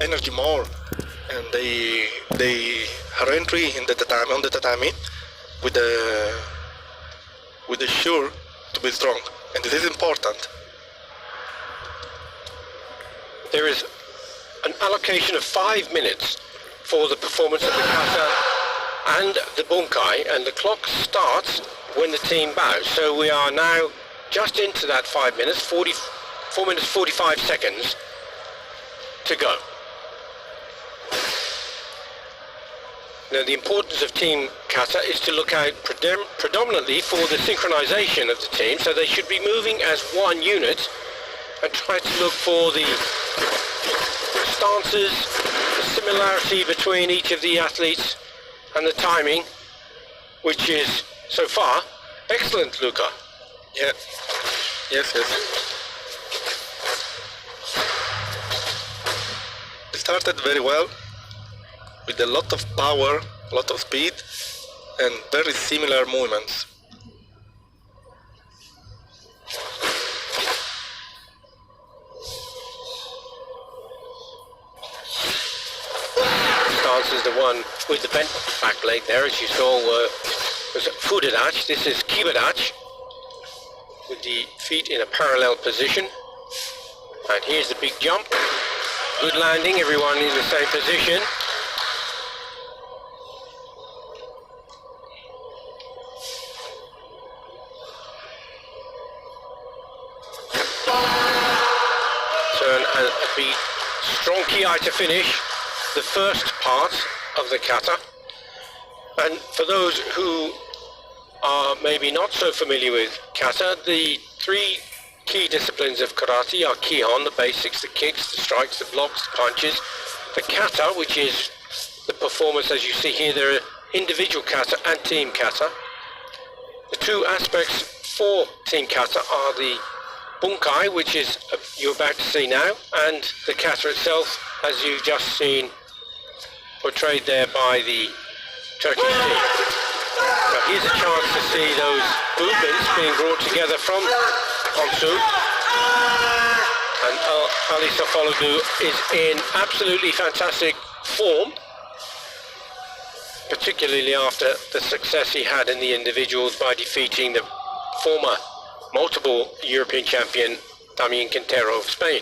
energy more, and they are entry in the tatami, on the tatami with the sure to be strong, and this is important. There is an allocation of 5 minutes for the performance of the kata and the bunkai, and the clock starts when the team bows. So we are now just into that 5 minutes, 4 minutes 45 seconds to go. Now the importance of team kata is to look out predominantly for the synchronization of the team, so they should be moving as one unit and try to look for the stances, the similarity between each of the athletes and the timing, which is so far excellent, Luca. Yeah. Yes. It started very well, with a lot of power, a lot of speed, and very similar movements. Stance is the one with the bent back leg there, as you saw, was Fudadach. This is Kibadach, with the feet in a parallel position. And here's the big jump. Good landing, everyone in the same position. Turn and a beat. Strong ki to finish the first part of the kata. And for those who are maybe not so familiar with kata, the 3 key disciplines of karate are kihon, the basics, the kicks, the strikes, the blocks, the punches. The kata, which is the performance, as you see here, there are individual kata and team kata. The 2 aspects for team kata are the bunkai, which is you're about to see now, and the kata itself, as you've just seen portrayed there by the Turkish team. So here's a chance to see those movements being brought together from Onsu. And Ali Safologu is in absolutely fantastic form, particularly after the success he had in the individuals by defeating the former multiple European champion Damian Quintero of Spain.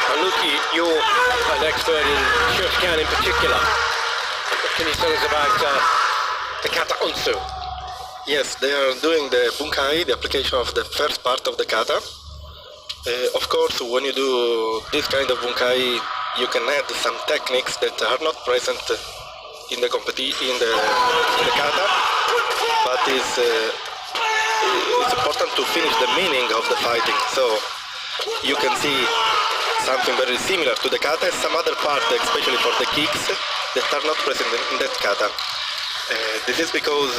And Luki, you're an expert in Shotokan in particular. What can you tell us about the kata onsu? Yes, they are doing the bunkai, the application of the first part of the kata. Of course, when you do this kind of bunkai, you can add some techniques that are not present in the kata, but it's important to finish the meaning of the fighting. So you can see something very similar to the kata, some other part, especially for the kicks, that are not present in that kata. This is because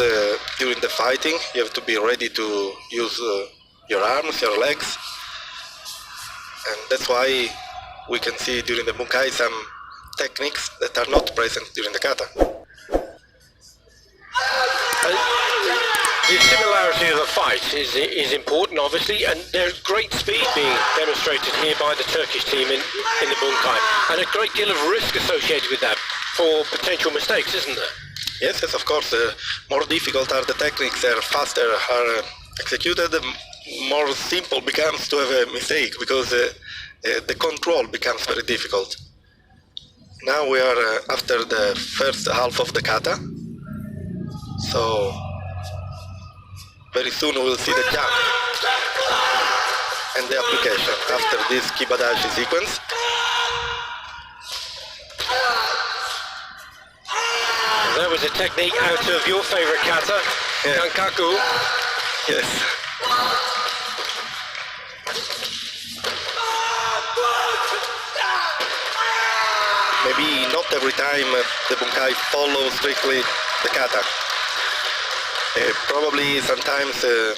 during the fighting you have to be ready to use your arms, your legs, and that's why we can see during the bunkai some techniques that are not present during the kata. The similarity of the fight is important, obviously, and there's great speed being demonstrated here by the Turkish team in the bunkai, and a great deal of risk associated with that for potential mistakes, isn't there? Yes, of course. More difficult are the techniques, are faster, are executed, more simple becomes to have a mistake, because the control becomes very difficult. Now we are after the first half of the kata, so very soon we will see the jump and the application after this kibadashi sequence. And that was a technique out of your favorite kata, Kankaku. Yes. Maybe not every time the bunkai follows strictly the kata. Probably sometimes to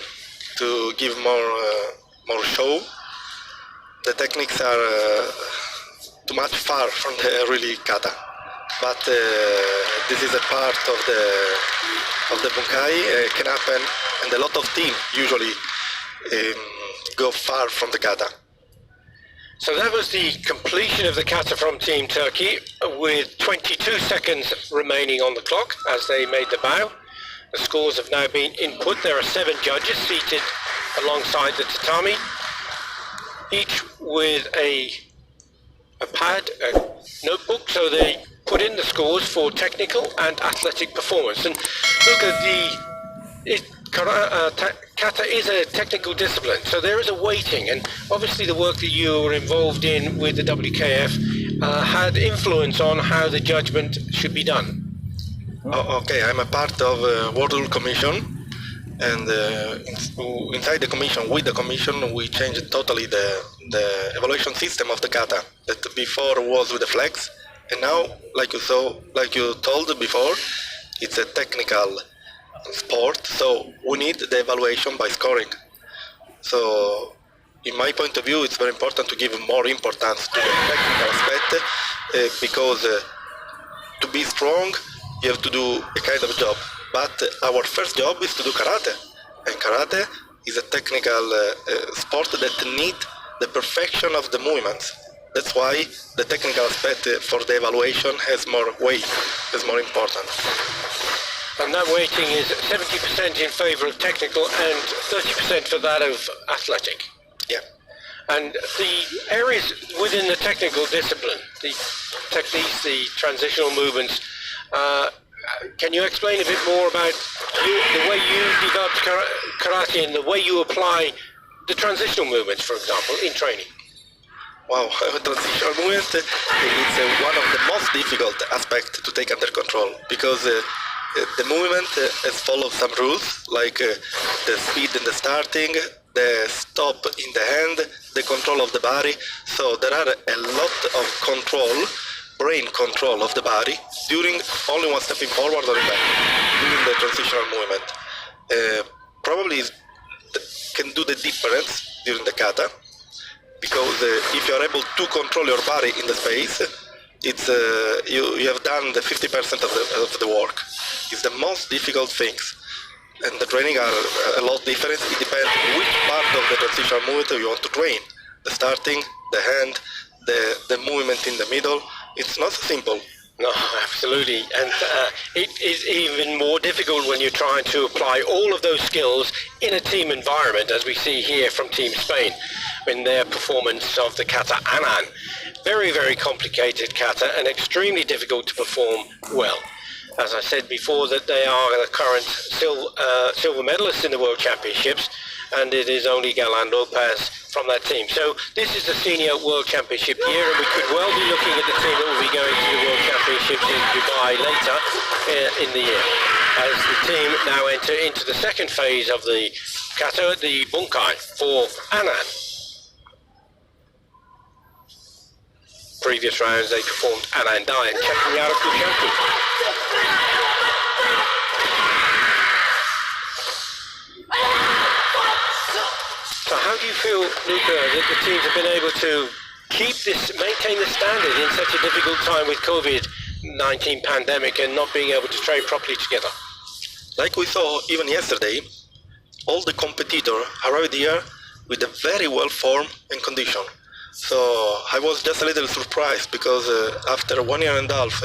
give more show, the techniques are too much far from the really kata. But this is a part of the bunkai, can happen, and a lot of teams usually go far from the kata. So that was the completion of the kata from Team Turkey with 22 seconds remaining on the clock as they made the bow. The scores have now been input. There are 7 judges seated alongside the tatami, each with a pad, a notebook, so they put in the scores for technical and athletic performance. And look at kata is a technical discipline, so there is a weighting, and obviously the work that you were involved in with the WKF had influence on how the judgment should be done. Okay, I'm a part of World Rule Commission, and inside the commission, with the commission, we changed totally the evaluation system of the kata. That before was with the flags, and now, like you told before, it's a technical sport, so we need the evaluation by scoring. So, in my point of view, it's very important to give more importance to the technical aspect, because to be strong, you have to do a kind of job. But our first job is to do karate, and karate is a technical sport that needs the perfection of the movements. That's why the technical aspect for the evaluation has more weight, is more important. And that weighting is 70% in favor of technical and 30% for that of athletic. Yeah. And the areas within the technical discipline, the techniques, the transitional movements, can you explain a bit more about the way you developed karate and the way you apply the transitional movements, for example, in training? Wow, transitional movement is one of the most difficult aspects to take under control, because the movement has followed some rules, like the speed in the starting, the stop in the hand, the control of the body. So there are a lot of control, brain control of the body during only one stepping forward or back during the transitional movement. Probably can do the difference during the kata, because if you are able to control your body in the space, it's you have done the 50% of the work. It's the most difficult things, and the training are a lot different. It depends which part of the transitional movement you want to train. The starting, the hand, the movement in the middle. It's not so simple. No, absolutely. And it is even more difficult when you're trying to apply all of those skills in a team environment, as we see here from Team Spain in their performance of the kata anan. Very, very complicated kata and extremely difficult to perform well. As I said before, that they are the current silver medalists in the World Championships, and it is only Galan Lopez from that team. So this is the Senior World Championship year, and we could well be looking at the team that will be going to the World Championships in Dubai later in the year, as the team now enter into the second phase of the kata, the bunkai for anan. Previous rounds they performed anan dai and checking out of Kushanku. So how do you feel, Luca, that the teams have been able to maintain the standard in such a difficult time with COVID-19 pandemic and not being able to train properly together? Like we saw even yesterday, all the competitors arrived here with a very well formed and condition. So I was just a little surprised, because after 1 year and a half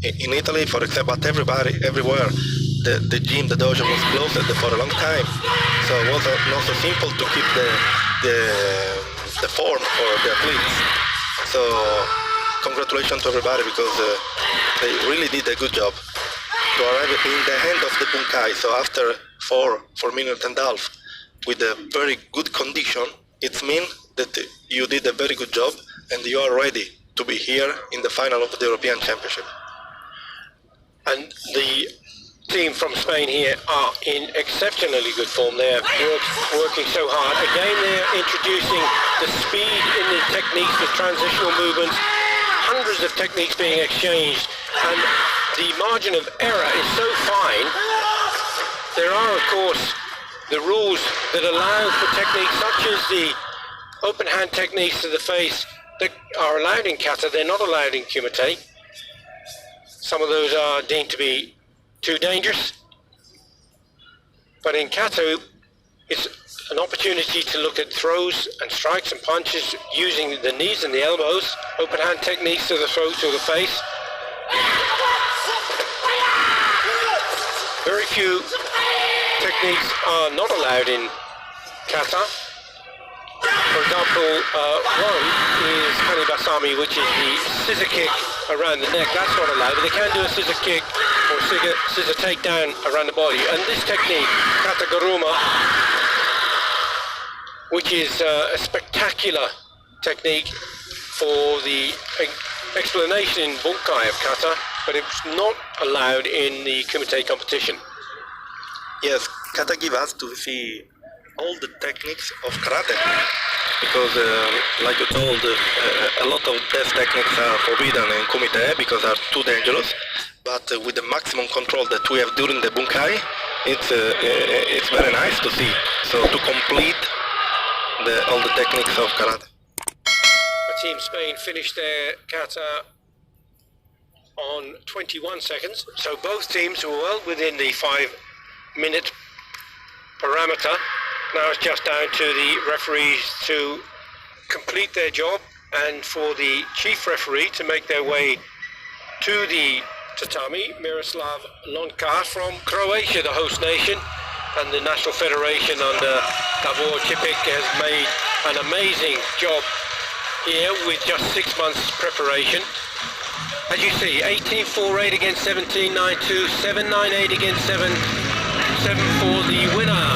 in Italy, for example, everywhere, the gym, the dojo was closed for a long time. So it was not so simple to keep the form for the athletes. So congratulations to everybody, because they really did a good job to arrive in the end of the bunkai. So after 4 minutes and a half with a very good condition, it means that you did a very good job and you are ready to be here in the final of the European Championship. And the team from Spain here are in exceptionally good form. They're working so hard. Again, they're introducing the speed in the techniques, the transitional movements, hundreds of techniques being exchanged, and the margin of error is so fine. There are, of course, the rules that allow for techniques such as the open hand techniques to the face that are allowed in kata. They're not allowed in kumite. Some of those are deemed to be too dangerous. But in kata, it's an opportunity to look at throws and strikes and punches using the knees and the elbows, open hand techniques to the throat, to the face. Very few techniques are not allowed in Kata. For example, one is Kanibasami, which is the scissor kick around the neck. That's not allowed, but they can do a scissor kick or scissor takedown around the body. And this technique, Kata Garuma, which is a spectacular technique for the explanation in Bunkai of Kata, but it's not allowed in the Kumite competition. Yes, Kata gives us to see all the techniques of karate, because like you told, a lot of these techniques are forbidden in Kumite because they are too dangerous, but with the maximum control that we have during the Bunkai, it's very nice to see. So to complete all the techniques of karate. Team Spain finished their kata on 21 seconds, so both teams were well within the 5-minute parameter. Now it's just down to the referees to complete their job and for the chief referee to make their way to the tatami. Miroslav Lonka from Croatia, the host nation, and the national federation under Davor Čipik has made an amazing job here with just 6 months preparation. As you see, 18-4-8 against 17-9-2, 7-9-8 against 7-7 for the winner.